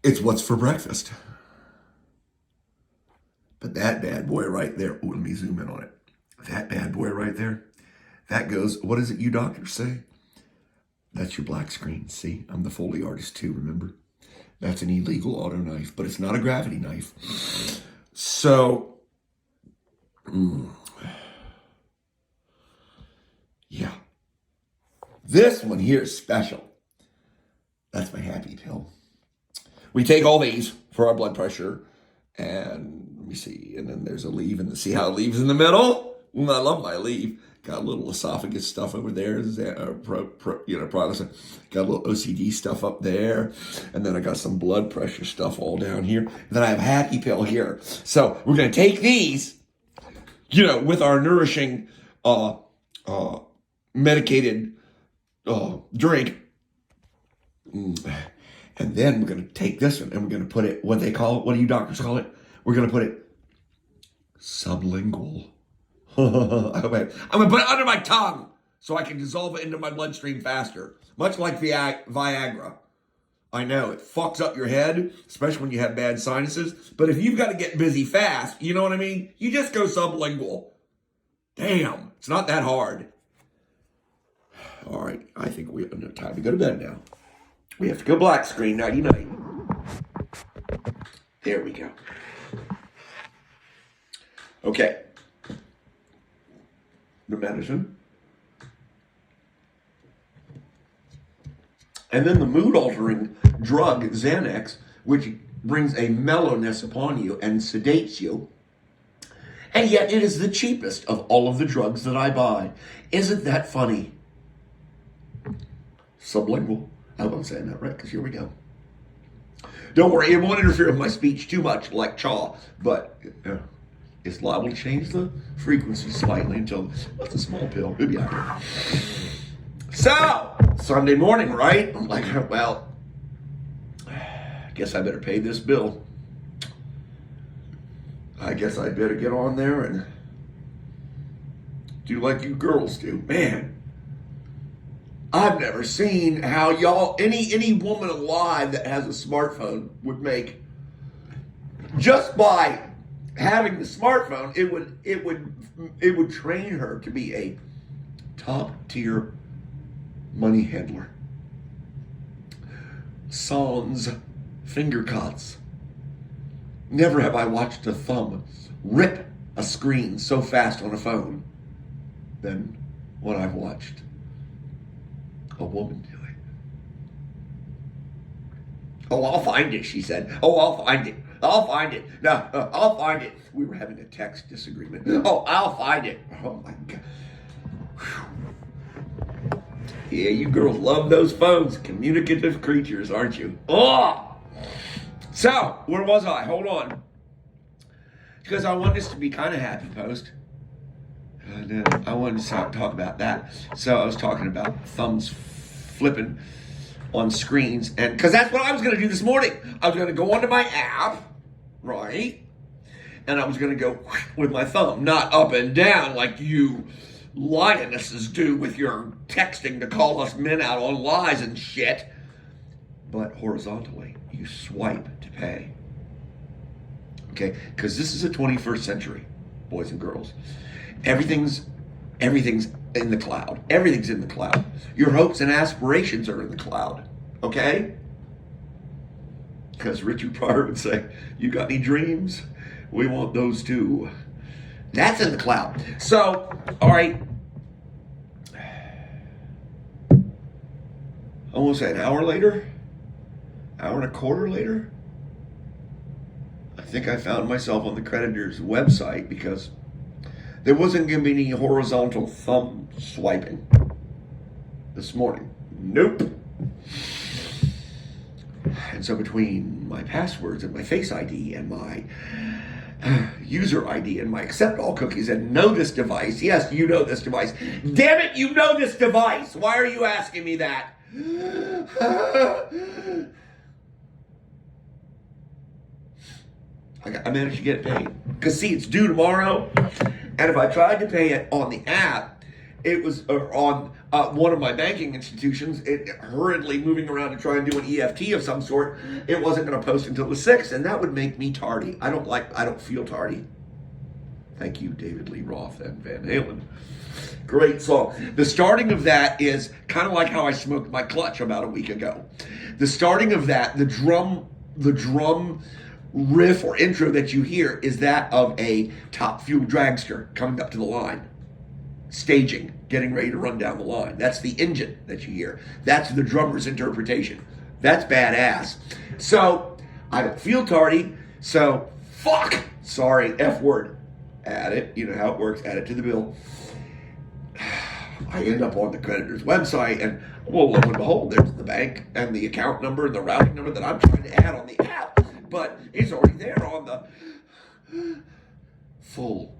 It's what's for breakfast. But that bad boy right there, ooh, let me zoom in on it. That bad boy right there, that goes, what is it you doctors say? That's your black screen. See, I'm the Foley artist too, remember? That's an illegal auto knife, but it's not a gravity knife. So, yeah. This one here is special. That's my happy pill. We take all these for our blood pressure. And let me see. And then there's a leaf. And see how it leaves in the middle? I love my leaf. Got a little esophagus stuff over there. Protestant. Got a little OCD stuff up there. And then I got some blood pressure stuff all down here. And then I have a happy pill here. So we're going to take these, with our nourishing, medicated drink. And then we're going to take this one and we're going to put it, what do you doctors call it? We're going to put it sublingual. I'm going to put it under my tongue so I can dissolve it into my bloodstream faster. Much like Viagra. I know, it fucks up your head, especially when you have bad sinuses. But if you've got to get busy fast, you know what I mean? You just go sublingual. Damn, it's not that hard. All right, I think we have enough time to go to bed now. We have to go black screen, nighty-night. There we go. Okay. The medicine. And then the mood-altering drug, Xanax, which brings a mellowness upon you and sedates you. And yet it is the cheapest of all of the drugs that I buy. Isn't that funny? Sublingual. I hope I'm saying that right, because here we go. Don't worry, it won't interfere with my speech too much like Chaw, but it's liable to change the frequency slightly until that's a small pill. It'll be out here. So, Sunday morning, right? I'm like, well, I guess I better pay this bill. I guess I better get on there and do like you girls do. Man, I've never seen how y'all, any woman alive that has a smartphone would make, just by having the smartphone, it would train her to be a top tier money handler. Sans finger cuts. Never have I watched a thumb rip a screen so fast on a phone than what I've watched a woman do it. Oh, I'll find it, she said. Oh, I'll find it. I'll find it. No, I'll find it. We were having a text disagreement. Oh, I'll find it. Oh, my God. Whew. Yeah, you girls love those phones. Communicative creatures, aren't you? Oh! So, where was I? Hold on. Because I want this to be kind of happy post. And I wanted to talk about that. So I was talking about thumbs flipping on screens. And because that's what I was going to do this morning. I was going to go onto my app, right? And I was going to go with my thumb, not up and down like you lionesses do with your texting to call us men out on lies and shit. But horizontally, you swipe to pay. Okay? Because this is the 21st century, boys and girls. Everything's in the cloud. Everything's in the cloud. Your hopes and aspirations are in the cloud. Okay? Because Richard Pryor would say, you got any dreams? We want those too. That's in the cloud. So, all right. Almost an hour later, hour and a quarter later, I think I found myself on the creditor's website because there wasn't going to be any horizontal thumb swiping this morning. Nope. And so between my passwords and my Face ID and my user ID and my accept all cookies and know this device. Yes, you know this device. Damn it, you know this device. Why are you asking me that? I managed to get it paid. Because see, it's due tomorrow. And if I tried to pay it on the app, it was on one of my banking institutions, it hurriedly moving around to try and do an EFT of some sort. It wasn't going to post until the 6th, and that would make me tardy. I don't feel tardy. Thank you, David Lee Roth and Van Halen. Great song. The starting of that is kind of like how I smoked my clutch about a week ago. The starting of that, the drum riff or intro that you hear is that of a Top Fuel dragster coming up to the line, staging, getting ready to run down the line. That's the engine that you hear. That's the drummer's interpretation. That's badass. So I don't feel tardy. So fuck. Sorry, F word. Add it. You know how it works. Add it to the bill. I end up on the creditor's website, and well, lo and behold, there's the bank and the account number and the routing number that I'm trying to add on the app, but it's already there on the full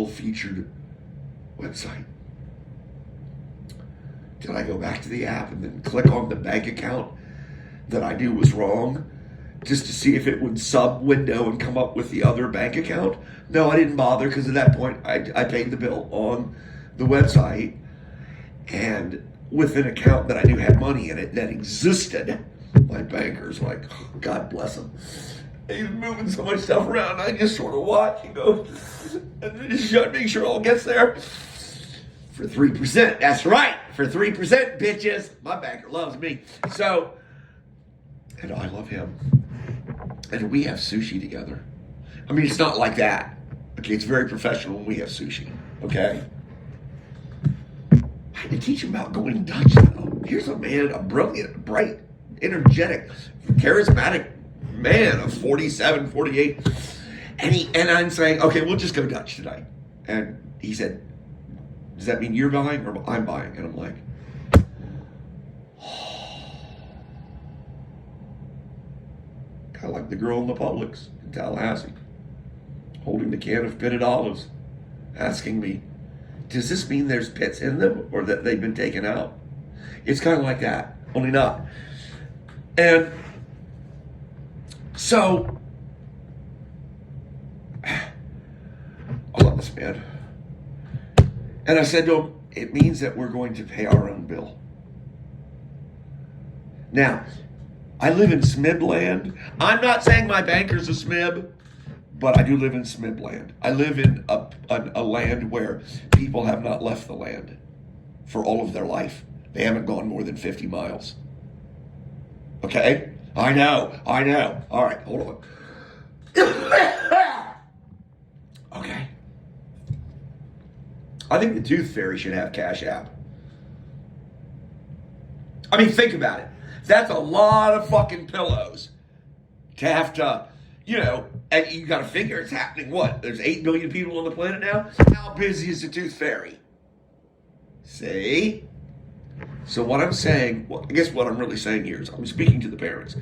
featured website. Did I go back to the app and then click on the bank account that I knew was wrong just to see if it would sub-window and come up with the other bank account? No, I didn't bother, because at that point I paid the bill on the website, and with an account that I knew had money in it that existed. My banker's like, oh, God bless him. He's moving so much stuff around. I just sort of watch, and just make sure it all gets there. For 3%. That's right. For 3%, bitches. My banker loves me. So, and I love him. And we have sushi together. I mean, it's not like that. Okay, it's very professional when we have sushi. Okay? I had to teach him about going Dutch, though. Here's a man, a brilliant, bright, energetic, charismatic man of 47, 48. And I'm saying, okay, we'll just go Dutch today. And he said, does that mean you're buying or I'm buying? And I'm like, kind of like the girl in the Publix in Tallahassee, holding the can of pitted olives, asking me, does this mean there's pits in them or that they've been taken out? It's kind of like that, only not. And so, I love this man. And I said to him, it means that we're going to pay our own bill. Now, I live in SMIB land. I'm not saying my banker's a SMIB, but I do live in SMIB land. I live in a land where people have not left the land for all of their life. They haven't gone more than 50 miles. Okay? I know. All right, hold on. Okay. I think the Tooth Fairy should have CashApp. I mean, think about it. That's a lot of fucking pillows to have to, and you got to figure it's happening. What? There's 8 billion people on the planet now? How busy is the Tooth Fairy? See? So what I'm saying, I guess what I'm really saying here is I'm speaking to the parents.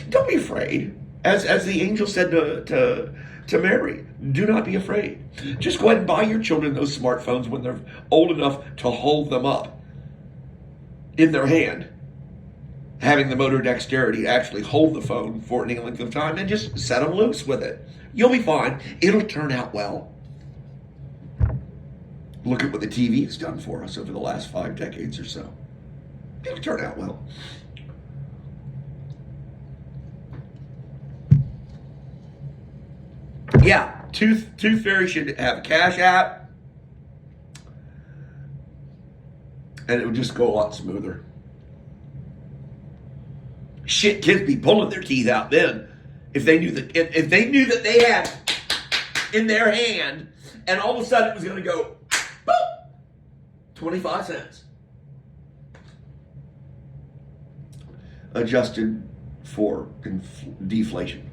Don't be afraid. As the angel said to Mary, do not be afraid. Just go ahead and buy your children those smartphones when they're old enough to hold them up in their hand, having the motor dexterity to actually hold the phone for any length of time, and just set them loose with it. You'll be fine. It'll turn out well. Look at what the TV has done for us over the last 5 decades or so. It'll turn out well. Yeah, Tooth Fairy should have a CashApp, and it would just go a lot smoother. Shit, kids be pulling their teeth out then if they knew that they had in their hand, and all of a sudden it was going to go, boop, 25 cents. Adjusted for deflation.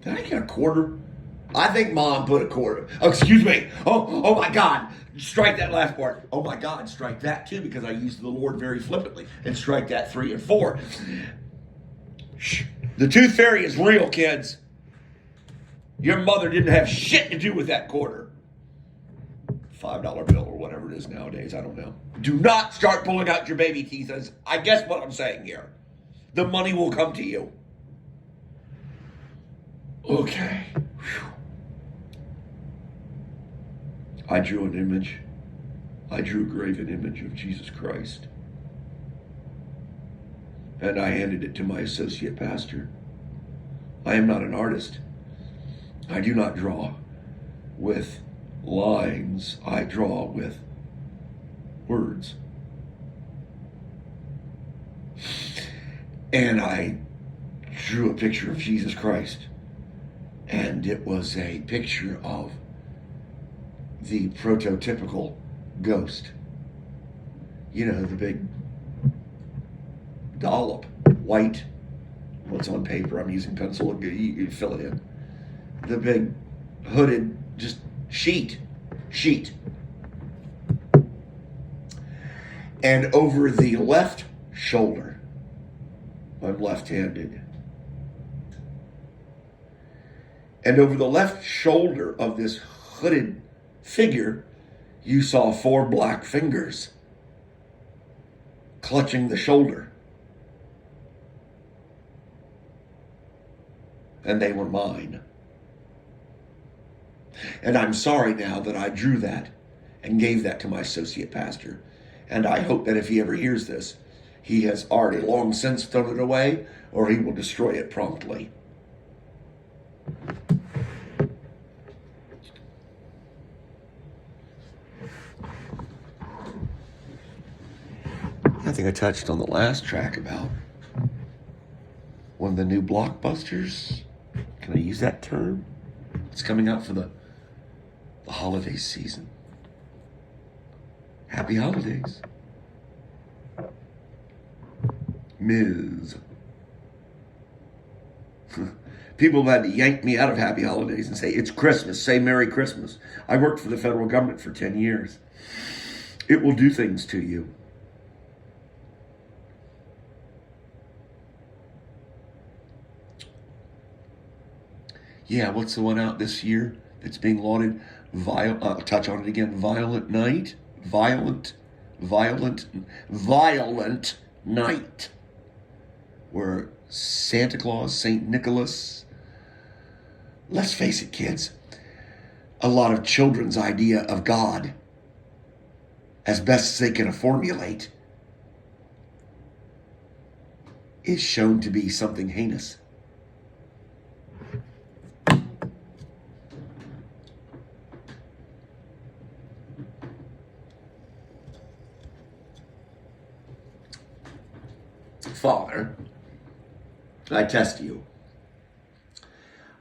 Did I get a quarter? I think Mom put a quarter. Oh, excuse me. Oh my God. Strike that last part. Oh my God, strike that too, because I used the Lord very flippantly. And strike that 3 and 4. Shh. The Tooth Fairy is real, kids. Your mother didn't have shit to do with that quarter. $5 bill or whatever it is nowadays. I don't know. Do not start pulling out your baby teeth. As I guess what I'm saying here. The money will come to you. Okay. Whew. I drew an image. I drew a graven image of Jesus Christ. And I handed it to my associate pastor. I am not an artist. I do not draw with lines. I draw with words. And I drew a picture of Jesus Christ. And it was a picture of the prototypical ghost. You know, the big dollop, white. What's on paper? I'm using pencil. You fill it in. The big hooded, just sheet. And over the left shoulder, I'm left-handed. And over the left shoulder of this hooded figure, you saw 4 black fingers clutching the shoulder. And they were mine. And I'm sorry now that I drew that and gave that to my associate pastor. And I hope that if he ever hears this, he has already long since thrown it away, or he will destroy it promptly. I think I touched on the last track about one of the new blockbusters. Can I use that term? It's coming out for the holiday season. Happy holidays. Ms. People have had to yank me out of happy holidays and say, it's Christmas, say Merry Christmas. I worked for the federal government for 10 years. It will do things to you. Yeah, what's the one out this year that's being lauded? Touch on it again. Violent Night. Violent Night. Where Santa Claus, St. Nicholas, let's face it, kids, a lot of children's idea of God, as best as they can formulate, is shown to be something heinous. Father, I test you.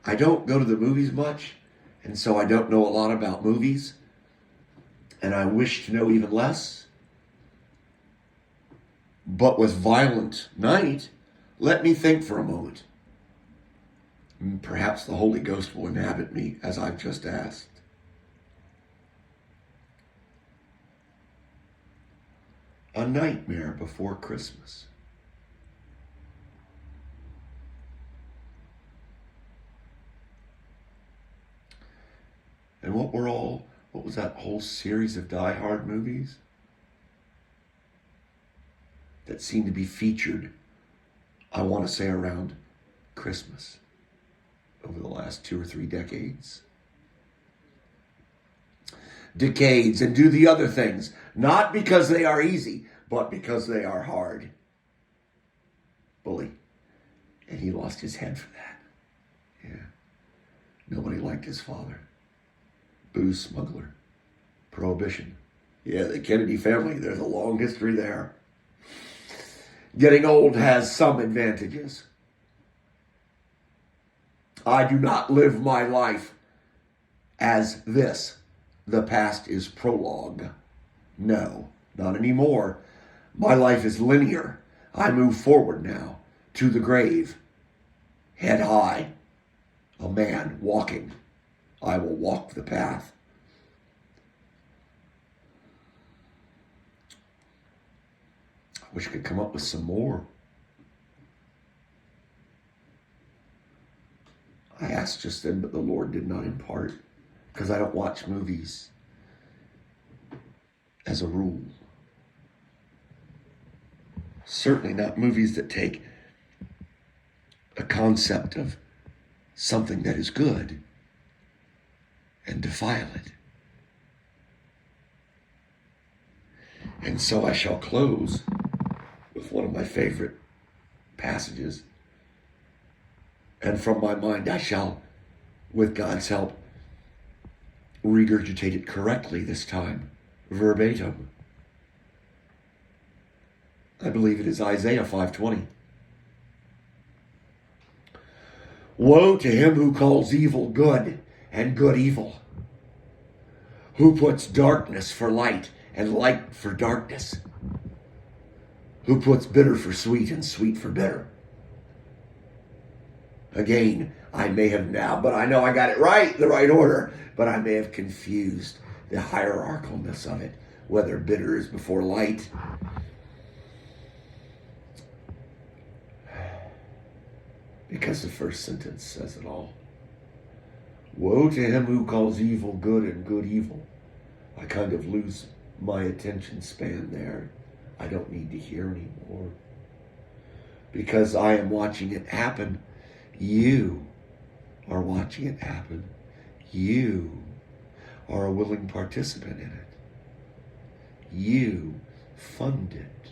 I don't go to the movies much, and so I don't know a lot about movies, and I wish to know even less. But with Violent Night, let me think for a moment. Perhaps the Holy Ghost will inhabit me, as I've just asked. A Nightmare Before Christmas. And what was that whole series of Die Hard movies that seemed to be featured, I want to say, around Christmas over the last 2 or 3 decades? And do the other things, not because they are easy, but because they are hard. Bully. And he lost his head for that. Yeah. Nobody liked his father. Booze smuggler. Prohibition. Yeah, the Kennedy family, there's a long history there. Getting old has some advantages. I do not live my life as this. The past is prologue. No, not anymore. My life is linear. I move forward now to the grave. Head high. A man walking. I will walk the path. I wish I could come up with some more. I asked just then, but the Lord did not impart, because I don't watch movies as a rule. Certainly not movies that take a concept of something that is good and defile it. And so I shall close with one of my favorite passages. And from my mind, I shall, with God's help, regurgitate it correctly this time, verbatim. I believe it is Isaiah 5:20. Woe to him who calls evil good and good evil, who puts darkness for light and light for darkness, who puts bitter for sweet and sweet for bitter. Again, I may have now, but I know I got it right, the right order, but I may have confused the hierarchicalness of it, whether bitter is before light. Because the first sentence says it all. Woe to him who calls evil good and good evil. I kind of lose my attention span there. I don't need to hear anymore. Because I am watching it happen. You are watching it happen. You are a willing participant in it. You fund it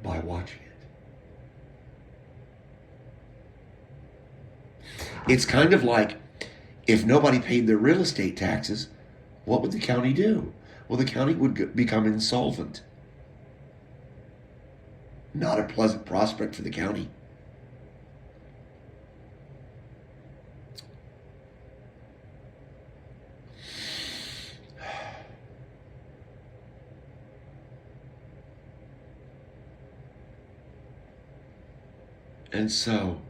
by watching it. It's kind of like if nobody paid their real estate taxes, what would the county do? Well, the county would become insolvent. Not a pleasant prospect for the county. And so,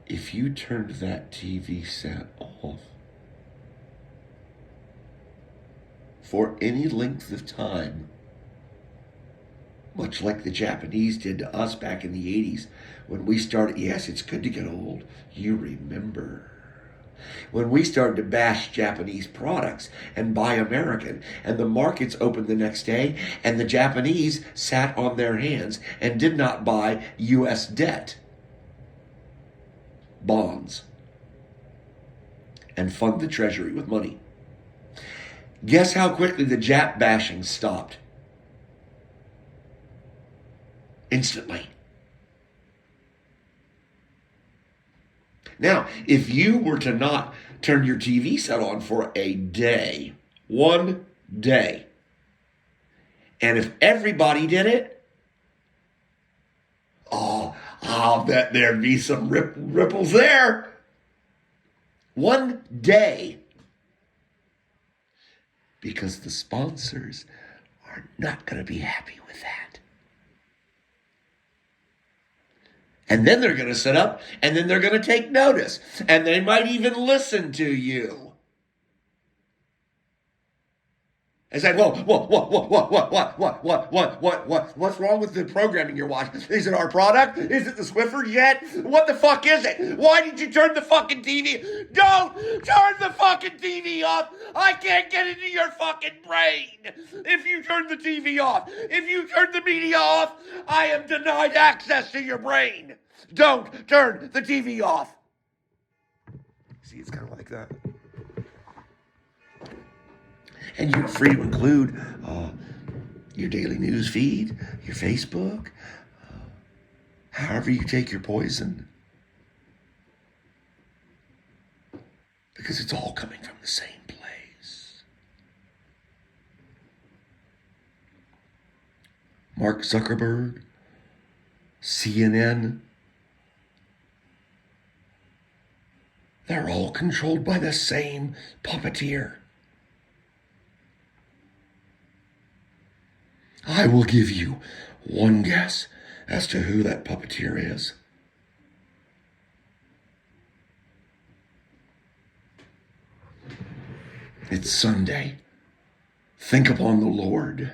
if you turned that TV set off for any length of time, much like the Japanese did to us back in the 80s, when we started, yes, it's good to get old, you remember. When we started to bash Japanese products and buy American, and the markets opened the next day, and the Japanese sat on their hands and did not buy U.S. debt, bonds, and fund the treasury with money. Guess how quickly the Jap bashing stopped? Instantly. Now, if you were to not turn your TV set on for a day, one day, and if everybody did it, I'll bet there'd be some ripples there. One day. Because the sponsors are not going to be happy with that. And then they're going to sit up, and then they're going to take notice, and they might even listen to you. And say, what's wrong with the programming you're watching? Is it our product? Is it the Swiffer yet? What the fuck is it? Why did you turn the fucking TV? Don't turn the fucking TV off. I can't get into your fucking brain. If you turn the TV off, if you turn the media off, I am denied access to your brain. Don't turn the TV off. See, it's kind of like that. And you're free to include your daily news feed, your Facebook, however you take your poison. Because it's all coming from the same place. Mark Zuckerberg, CNN, they're all controlled by the same puppeteer. I will give you one guess as to who that puppeteer is. It's Sunday. Think upon the Lord.